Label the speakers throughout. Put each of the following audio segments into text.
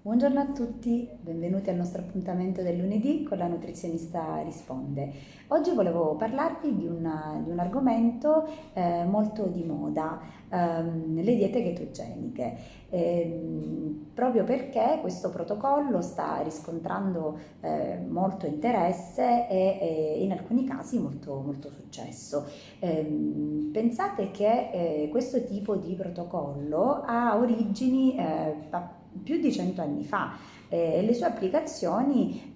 Speaker 1: Buongiorno a tutti, benvenuti al nostro appuntamento del lunedì con la nutrizionista risponde. Oggi volevo parlarvi di un argomento molto di moda, le diete chetogeniche, proprio perché questo protocollo sta riscontrando molto interesse e in alcuni casi molto successo. Pensate che questo tipo di protocollo ha origini più di 100 anni fa. Le sue applicazioni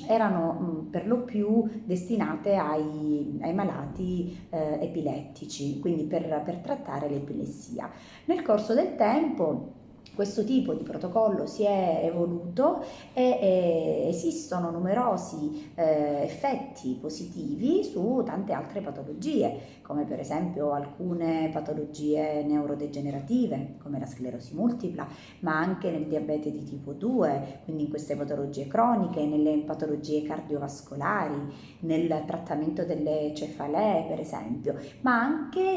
Speaker 1: erano per lo più destinate ai malati epilettici, quindi per trattare l'epilessia. Nel corso del tempo questo tipo di protocollo si è evoluto e esistono numerosi effetti positivi su tante altre patologie, come per esempio alcune patologie neurodegenerative, come la sclerosi multipla, ma anche nel diabete di tipo 2, quindi in queste patologie croniche, nelle patologie cardiovascolari, nel trattamento delle cefalee, per esempio, ma anche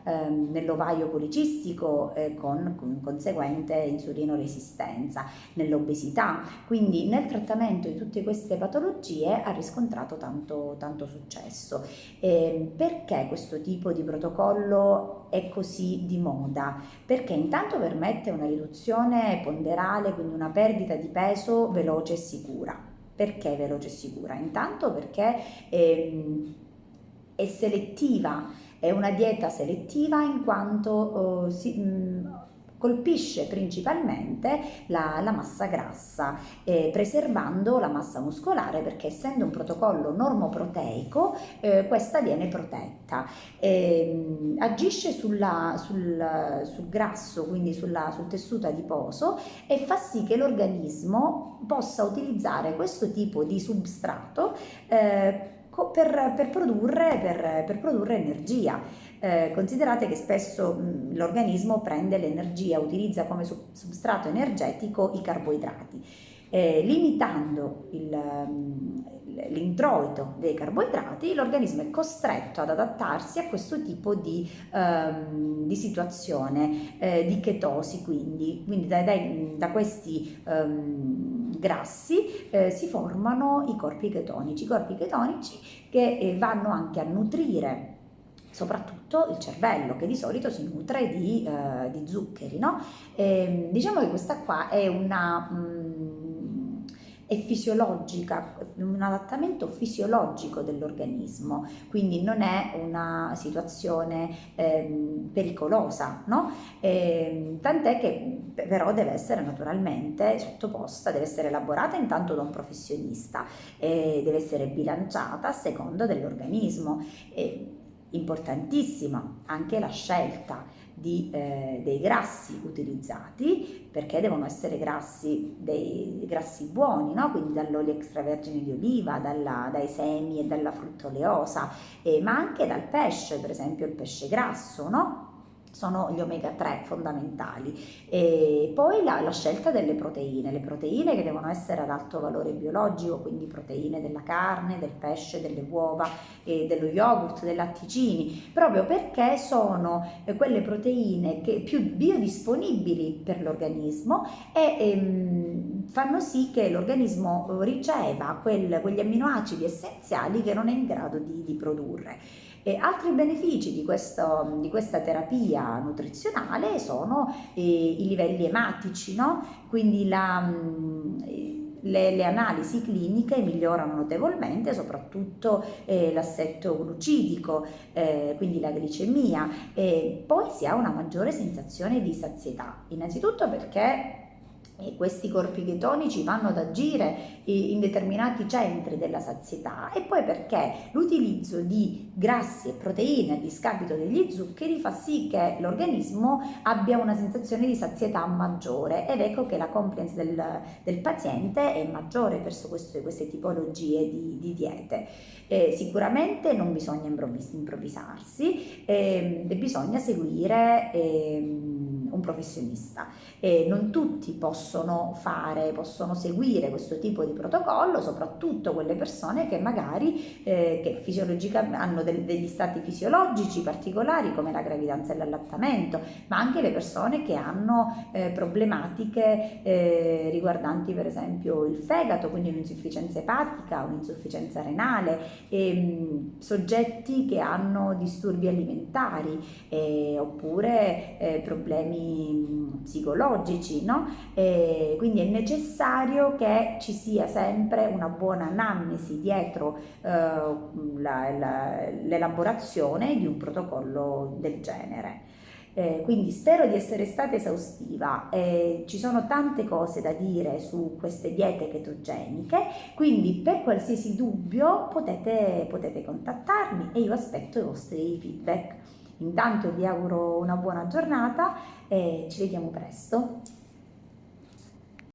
Speaker 1: nell'ovaio policistico con conseguente insulinoresistenza, nell'obesità. Quindi nel trattamento di tutte queste patologie ha riscontrato tanto successo. Perché questo tipo di protocollo è così di moda? Perché intanto permette una riduzione ponderale, quindi una perdita di peso veloce e sicura. Perché veloce e sicura? Intanto perché è selettiva, è una dieta selettiva in quanto colpisce principalmente la massa grassa, preservando la massa muscolare perché essendo un protocollo normoproteico questa viene protetta. Agisce sul grasso, quindi sul tessuto adiposo e fa sì che l'organismo possa utilizzare questo tipo di substrato per produrre energia. Considerate che spesso l'organismo prende l'energia, utilizza come substrato energetico i carboidrati. Limitando l'introito dei carboidrati, l'organismo è costretto ad adattarsi a questo tipo di situazione, di chetosi, quindi da questi grassi si formano i corpi ketonici che vanno anche a nutrire soprattutto il cervello, che di solito si nutre di zuccheri, no? Diciamo che questa qua è è fisiologica, un adattamento fisiologico dell'organismo, quindi non è una situazione pericolosa, no? Tant'è che però deve essere naturalmente sottoposta, deve essere elaborata intanto da un professionista, deve essere bilanciata a seconda dell'organismo. Importantissima anche la scelta dei grassi utilizzati, perché devono essere dei grassi buoni, no? Quindi dall'olio extravergine di oliva, dai semi e dalla frutta oleosa, ma anche dal pesce, per esempio il pesce grasso, no? Sono gli omega 3 fondamentali. E poi la scelta delle proteine, le proteine che devono essere ad alto valore biologico, quindi proteine della carne, del pesce, delle uova, dello yogurt, dei latticini, proprio perché sono quelle proteine che più biodisponibili per l'organismo e fanno sì che l'organismo riceva quegli amminoacidi essenziali che non è in grado di produrre. Altri benefici di questa terapia nutrizionale sono i livelli ematici, no? Quindi le analisi cliniche migliorano notevolmente, soprattutto l'assetto glucidico, quindi la glicemia, e poi si ha una maggiore sensazione di sazietà, innanzitutto perché questi corpi chetonici vanno ad agire in determinati centri della sazietà e poi perché l'utilizzo di grassi e proteine a discapito degli zuccheri fa sì che l'organismo abbia una sensazione di sazietà maggiore ed ecco che la compliance del paziente è maggiore verso queste tipologie di diete. Sicuramente non bisogna improvvisarsi, bisogna seguire un professionista. E non tutti possono seguire questo tipo di protocollo, soprattutto quelle persone che magari che fisiologicamente hanno degli stati fisiologici particolari come la gravidanza e l'allattamento, ma anche le persone che hanno problematiche riguardanti per esempio il fegato, quindi un'insufficienza epatica, un'insufficienza renale, soggetti che hanno disturbi alimentari oppure problemi psicologici, no? Quindi è necessario che ci sia sempre una buona anamnesi dietro l'elaborazione di un protocollo del genere. Quindi spero di essere stata esaustiva. Ci sono tante cose da dire su queste diete ketogeniche, quindi per qualsiasi dubbio potete contattarmi e io aspetto i vostri feedback. Intanto vi auguro una buona giornata e ci vediamo presto.